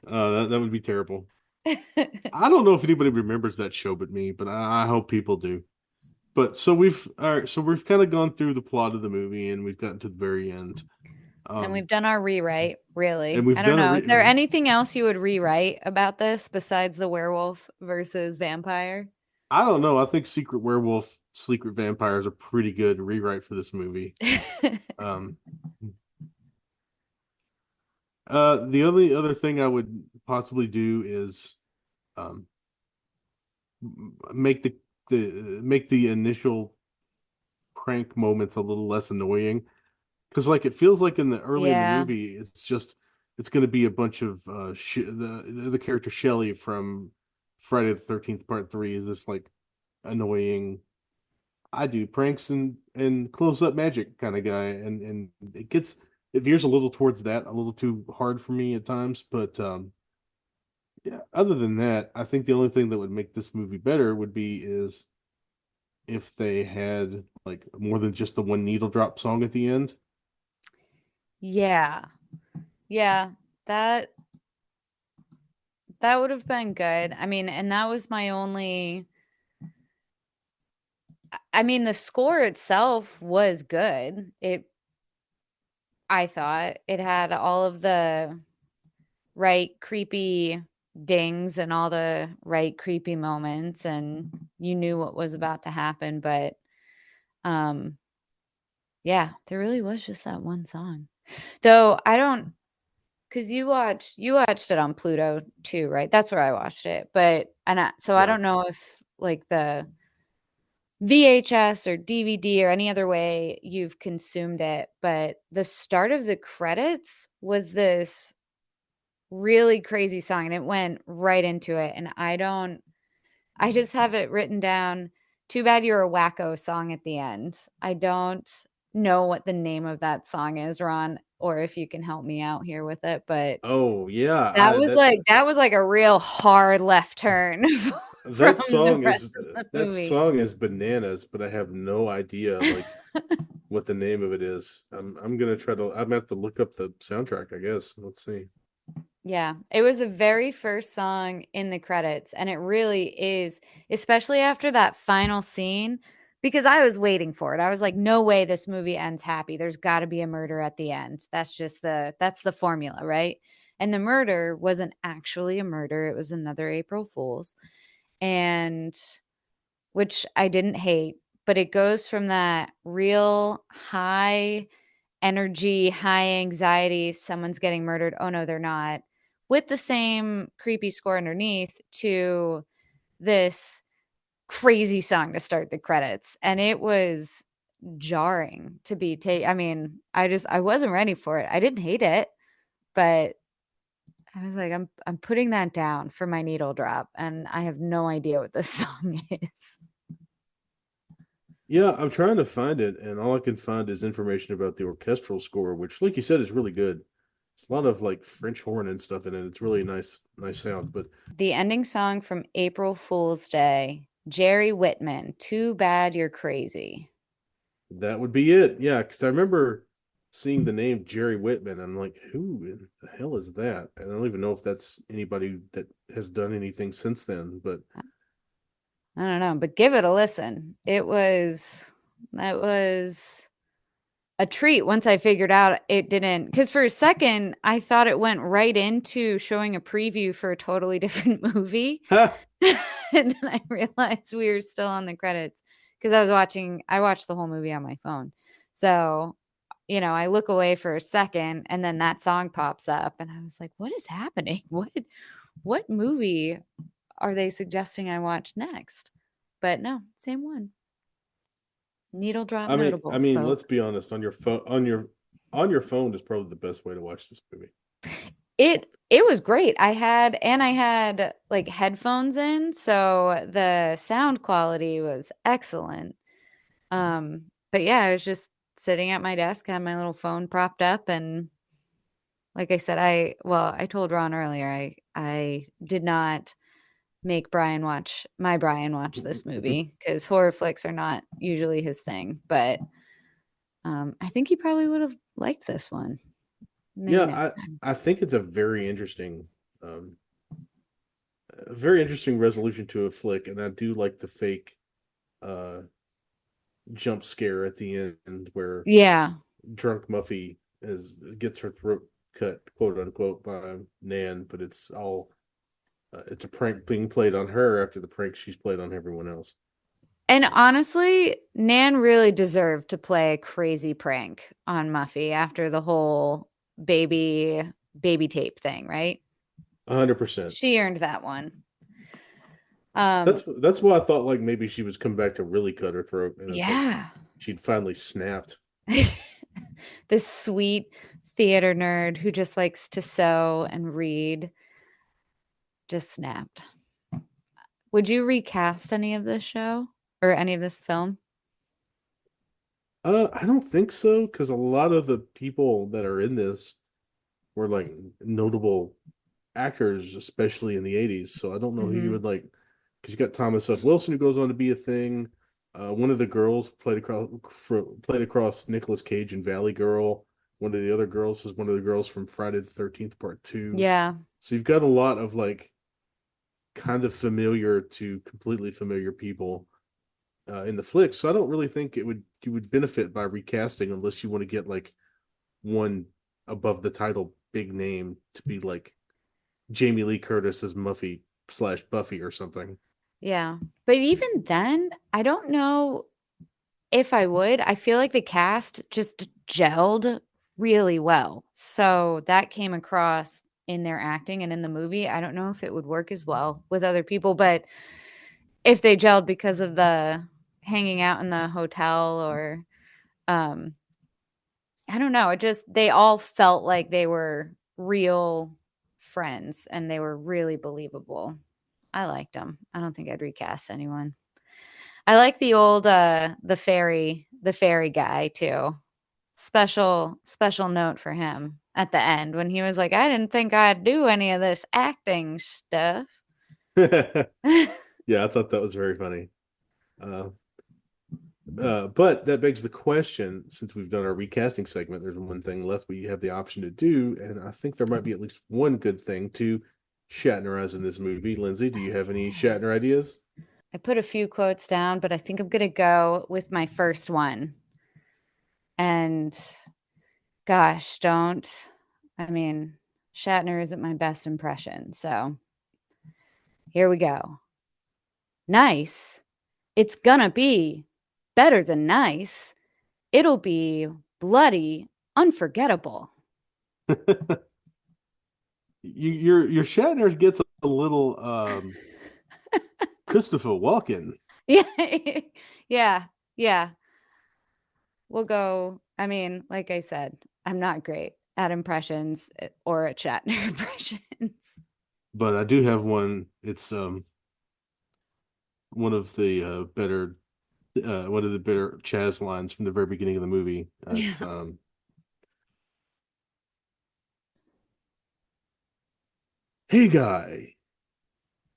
B: That would be terrible. I don't know if anybody remembers that show but me, but I hope people do. But so we've all right, so we've kind of gone through the plot of the movie and we've gotten to the very end.
C: And
B: Um,
C: we've done our rewrite,
B: and
C: really. I
B: we've
C: don't
B: done a
C: know. Is there anything else you would rewrite about this besides the werewolf versus vampire?
B: I don't know. I think Secret Werewolf, Secret Vampire is a pretty good rewrite for this movie. Um, the only other thing I would possibly do is um, make the initial prank moments a little less annoying because like it feels like in the early in the
C: Yeah.
B: movie it's going to be a bunch of the character Shelly from Friday the 13th Part 3 is this like annoying I do pranks and close up magic kind of guy and it veers a little towards that a little too hard for me at times but yeah, other than that, I think the only thing that would make this movie better would be is if they had like more than just the one needle drop song at the end.
C: Yeah. Yeah. That that would have been good. I mean, and that was my only I mean, the score itself was good. I thought it had all of the right creepy dings and all the right creepy moments and you knew what was about to happen, but um yeah, there really was just that one song. Though I don't cuz you watched it on Pluto too, right? That's where I watched it. But so I
B: Right.
C: don't know if like the VHS or DVD or any other way you've consumed it, but the start of the credits was this really crazy song and it went right into it. And I just have it written down. Too bad you're a wacko song at the end. I don't know what the name of that song is, Ron, or if you can help me out here with it, but
B: Oh yeah,
C: that was like a real hard left turn from the rest of the
B: that
C: movie.
B: song is bananas, but I have no idea like what the name of it is. I'm gonna try to I'm gonna have to look up the soundtrack, I guess. Let's see.
C: Yeah, it was the very first song in the credits, and it really is, especially after that final scene, because I was waiting for it. I was like, "No way this movie ends happy. There's gotta be a murder at the end." That's the formula, right? And the murder wasn't actually a murder, it was another April Fool's, and which I didn't hate, but it goes from that real high energy, high anxiety, someone's getting murdered. Oh no, they're not. With the same creepy score underneath to this crazy song to start the credits. And it was jarring to I mean, I wasn't ready for it. I didn't hate it, but I was like, I'm putting that down for my needle drop, and I have no idea what this song is.
B: Yeah, I'm trying to find it, and all I can find is information about the orchestral score, which, like you said, is really good. It's a lot of like French horn and stuff in it. It's really nice sound. But
C: The ending song from April Fool's Day, Jerry Whitman, Too Bad You're Crazy.
B: that would be it. Yeah, because I remember seeing the name Jerry Whitman. I'm like, who in the hell is that? And I don't even know if that's anybody that has done anything since then. But
C: I don't know, but give it a listen. That was a treat once I figured out it didn't, because for a second I thought it went right into showing a preview for a totally different movie.
B: ha,
C: And then I realized we were still on the credits because I watched the whole movie on my phone. So, I look away for a second and then that song pops up and I was like, what is happening? What movie are they suggesting I watch next? But no, same one. Needle drop
B: I
C: notables,
B: mean, let's
C: folks.
B: be honest. On your phone, on your phone is probably the best way to watch this movie.
C: It was great. I had like headphones in, so the sound quality was excellent. But yeah, I was just sitting at my desk, had my little phone propped up, and like I said, I told Ron earlier, I did not make Brian watch this movie because horror flicks are not usually his thing, but I think he probably would have liked this one. Maybe
B: Yeah,
C: next time.
B: I think it's um, a very interesting resolution to a flick, and I do like the fake uh jump scare at the end where
C: Yeah.
B: drunk Muffy gets her throat cut, quote unquote, by Nan, but it's a prank being played on her after the prank she's played on everyone else.
C: And honestly, Nan really deserved to play a crazy prank on Muffy after the whole baby tape thing, right?
B: 100%.
C: She earned that one. Um,
B: That's why I thought like maybe she was come back to really cut her throat, and it's like
C: yeah.
B: she'd finally snapped.
C: This sweet theater nerd who just likes to sew and read just snapped. Would you recast any of this show or any of this film?
B: I don't think so, because a lot of the people that are in this were like notable actors, especially in the 80s. So I don't know who you
C: Hmm.
B: would like, because you got Thomas F. Wilson who goes on to be a thing. One of the girls played across Nicolas Cage in Valley Girl. One of the other girls is one of the girls from Friday the 13th Part 2.
C: Yeah.
B: So you've got a lot of like kind of familiar to completely familiar people in the flick. So I don't really think it would you would benefit by recasting unless you want to get like one above the title big name to be like Jamie Lee Curtis as Muffy slash Buffy or something.
C: Yeah. But even then, I don't know if I would. I feel like the cast just gelled really well. So that came across in their acting and in the movie. I don't know if it would work as well with other people, but if they gelled because of the hanging out in the hotel or um I don't know, it just they all felt like they were real friends and they were really believable. I liked them. I don't think I'd recast anyone. I like the old the fairy guy too. Special note for him at the end when he was like, I didn't think I'd do any of this acting stuff.
B: Yeah, I thought that was very funny. Uh, but that begs the question, since we've done our recasting segment, there's one thing left we have the option to do, and I think there might be at least one good thing to Shatnerize in this movie. Lindsay, do you have any Shatner ideas?
C: I put a few quotes down, but I think I'm gonna go with my first one. And gosh, I mean, Shatner isn't my best impression. So here we go. Nice. It's gonna be better than nice. It'll be bloody unforgettable.
B: Your Shatner gets a little Christopher Walken.
C: Yeah. Yeah. Yeah. We'll go. I mean, like I said, I'm not great. at impressions or at Shatner impressions.
B: But I do have one. It's one of the better Chaz lines from the very beginning of the movie. It's
C: Yeah.
B: "Hey guy,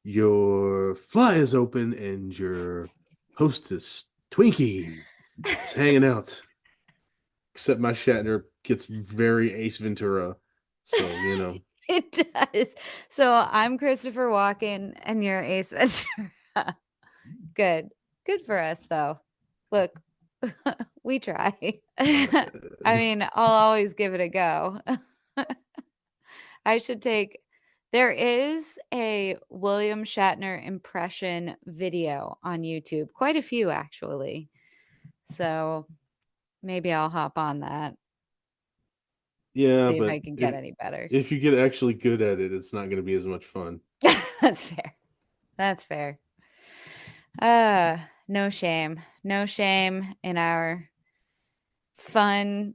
B: your fly is open and your hostess Twinkie is hanging out." Except my Shatner gets very Ace Ventura, so you know.
C: It does. So I'm Christopher Walken and you're Ace Ventura. Good. Good for us, though. Look, we try. I mean, I'll always give it a go. I should take. There is a William Shatner impression video on YouTube, quite a few actually. So maybe I'll hop on that,
B: Yeah,
C: see if
B: but
C: I can get any better.
B: if you get actually good at it, it's not going to be as much fun.
C: That's fair. That's fair. No shame. No shame in our fun,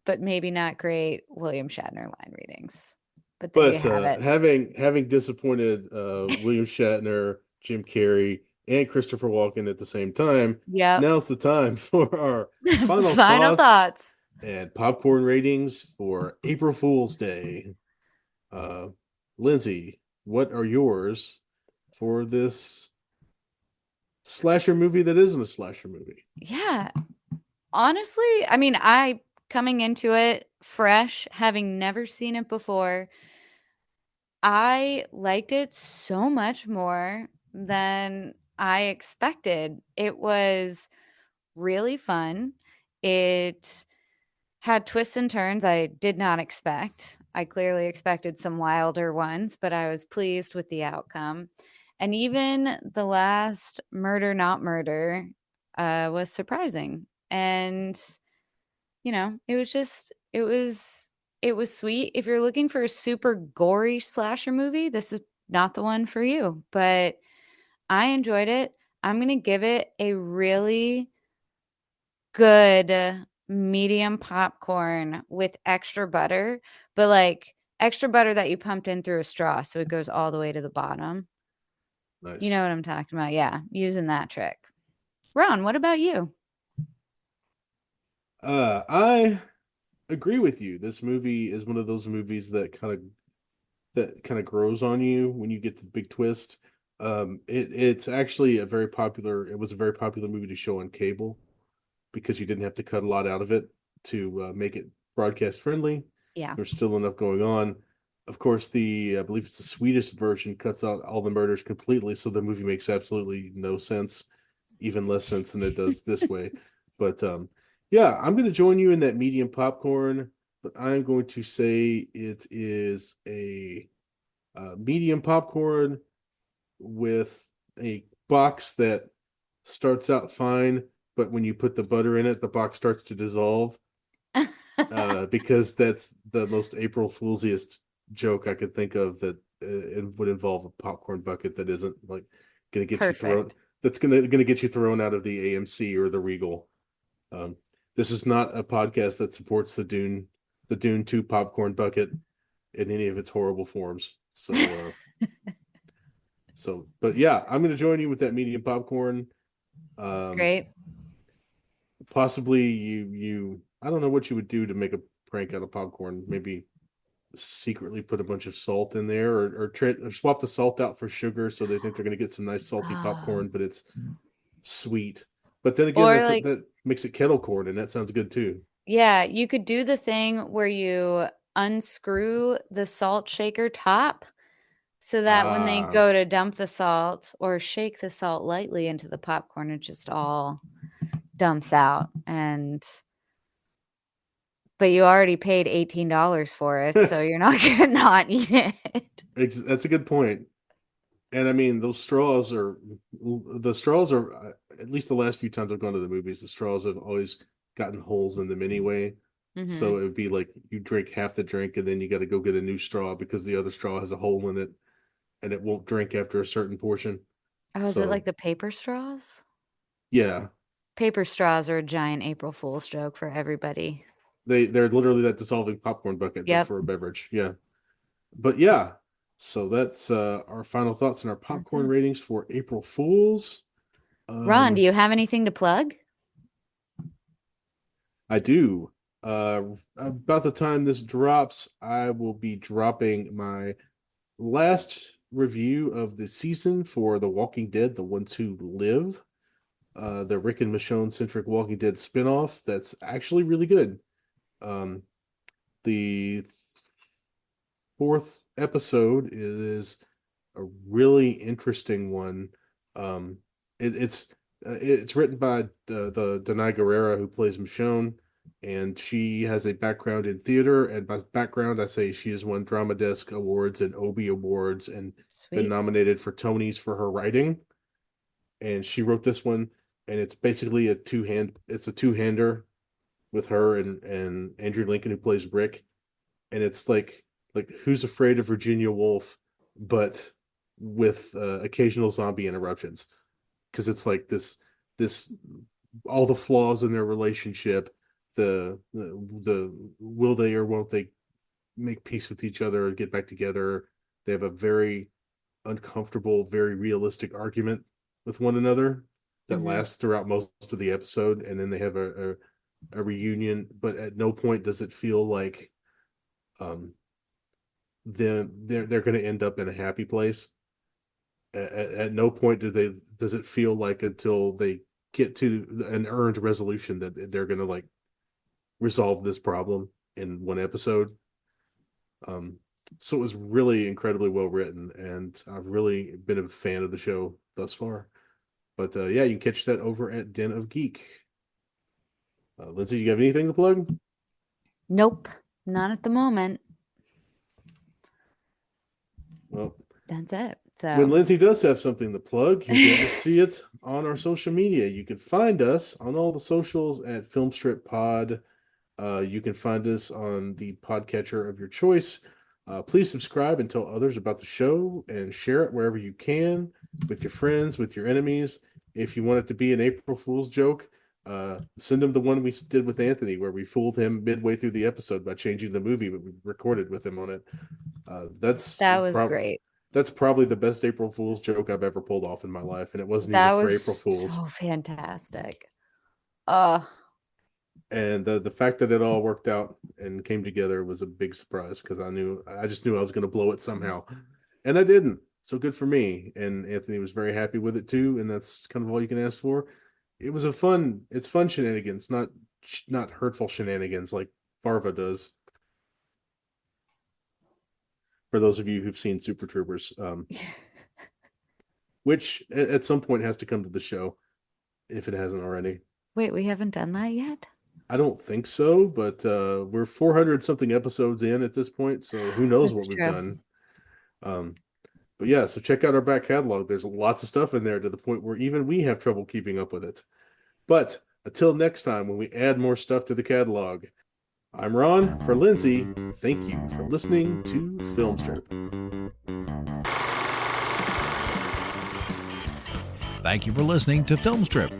C: but maybe not great William Shatner line readings. But there you
B: But
C: have it.
B: having disappointed William Shatner, Jim Carrey, and Christopher Walken at the same time,
C: Yep.
B: now's the time for our final
C: Final
B: thoughts
C: thoughts.
B: and popcorn ratings for April Fool's Day. Uh, Lindsay, what are yours for this slasher movie that isn't a slasher movie?
C: Yeah. Honestly, I mean, I coming into it fresh, having never seen it before, I liked it so much more than I expected. It was really fun. It had twists and turns I did not expect. I clearly expected some wilder ones, but I was pleased with the outcome. And even the last murder, not murder, was surprising. And it was just, it was sweet. If you're looking for a super gory slasher movie, this is not the one for you. But I enjoyed it. I'm going to give it a really good medium popcorn with extra butter, but like extra butter that you pumped in through a straw so it goes all the way to the bottom. You
B: Nice.
C: know what I'm talking about? Yeah, using that trick. Ron, what about you?
B: I agree with you. This movie is one of those movies that kind of grows on you when you get to the big twist. It's actually it was a very popular movie to show on cable because you didn't have to cut a lot out of it to make it broadcast friendly.
C: Yeah.
B: There's still enough going on. Of course, I believe it's the Swedish version cuts out all the murders completely, so the movie makes absolutely no sense, even less sense than it does this way. But yeah, I'm going to join you in that medium popcorn, but I'm going to say it is a medium popcorn with a box that starts out fine, but when you put the butter in it, the box starts to dissolve. Because that's the most April Foolsiest joke I could think of that it would involve a popcorn bucket that isn't like going to get you thrown.
C: Perfect.
B: That's going to get you thrown out of the AMC or the Regal. Um, this is not a podcast that supports the Dune 2 popcorn bucket in any of its horrible forms. But yeah, I'm going to join you with that medium popcorn. Um,
C: Great.
B: Possibly I don't know what you would do to make a prank out of popcorn. Maybe secretly put a bunch of salt in there, or swap the salt out for sugar, so they think they're going to get some nice salty
C: Oh.
B: popcorn, but it's sweet. But then again,
C: Or like,
B: that makes it kettle corn, and that sounds good too.
C: yeah, you could do the thing where you unscrew the salt shaker top so that when they
B: Ah,
C: go to dump the salt or shake the salt lightly into the popcorn, it just all dumps out. But you already paid $18 for it, so you're not gonna not eat it.
B: that's a good point. And I mean, the straws are at least the last few times I've gone to the movies, the straws have always gotten holes in them anyway. So
C: Mhm.
B: it would be like you drink half the drink and then you got to go get a new straw because the other straw has a hole in it and it won't drink after a certain portion.
C: Oh, is it like
B: So
C: the paper straws?
B: yeah,
C: Paper straws are a giant April Fool's joke for everybody.
B: They're literally that dissolving popcorn bucket, but
C: Yep.
B: for a beverage. Yeah. But yeah, so that's our final thoughts and our popcorn ratings for April Fools.
C: Ron, do you have anything to plug?
B: I do. About the time this drops, I will be dropping my last review of the season for The Walking Dead, The Ones Who Live, the Rick and Michonne centric Walking Dead spinoff. That's actually really good. The fourth episode is a really interesting one. It's written by the Denai Guerrera who plays Michonne, and she has a background in theater. And by background, I say she has won Drama Desk Awards and Obie Awards and been nominated for Tonys for her writing. And she wrote this one, and it's basically a two-hander with her and Andrew Lincoln who plays Rick, and it's like Who's Afraid of Virginia Woolf, but with occasional zombie interruptions, because it's like this all the flaws in their relationship, the will they or won't they make peace with each other and get back together. They have a very uncomfortable, very realistic argument with one another that lasts throughout most of the episode, and then they have a reunion, but at no point does it feel like they're going to end up in a happy place. At no point does it feel like, until they get to an earned resolution, that they're going to like resolve this problem in one episode. So it was really incredibly well written, and I've really been a fan of the show thus far. But yeah, you can catch that over at Den of Geek. Lindsey, you have anything to plug?
C: Nope, not at the moment.
B: Well,
C: that's it. So
B: when Lindsey does have something to plug, you'll be able to see it on our social media. You can find us on all the socials at Filmstrip Pod. You can find us on the podcatcher of your choice. Please subscribe and tell others about the show, and share it wherever you can, with your friends, with your enemies. If you want it to be an April Fool's joke, send them the one we did with Anthony, where we fooled him midway through the episode by changing the movie, but we recorded with him on it.
C: That was great.
B: That's probably the best April Fool's joke I've ever pulled off in my life, and it wasn't even for April Fools.
C: So fantastic.
B: And the fact that it all worked out and came together was a big surprise, because I just knew I was going to blow it somehow, and I didn't. So good for me. And Anthony was very happy with it too, and that's kind of all you can ask for. It was it's fun shenanigans, not hurtful shenanigans like Farva does. For those of you who've seen Super Troopers, which at some point has to come to the show, if it hasn't already.
C: Wait, we haven't done that yet?
B: I don't think so, but we're 400 something episodes in at this point, so who knows what we've done. But yeah, so check out our back catalog. There's lots of stuff in there, to the point where even we have trouble keeping up with it. But until next time, when we add more stuff to the catalog, I'm Ron. For Lindsey, thank you for listening to Filmstrip.
A: Thank you for listening to Filmstrip.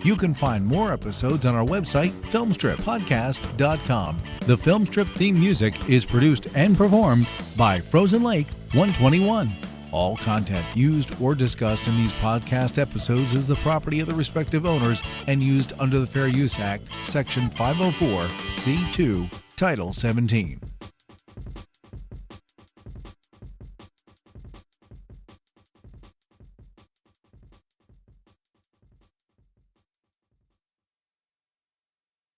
A: You can find more episodes on our website, filmstrippodcast.com. The Filmstrip theme music is produced and performed by Frozen Lake 121. All content used or discussed in these podcast episodes is the property of the respective owners and used under the Fair Use Act, Section 504, C2, Title 17.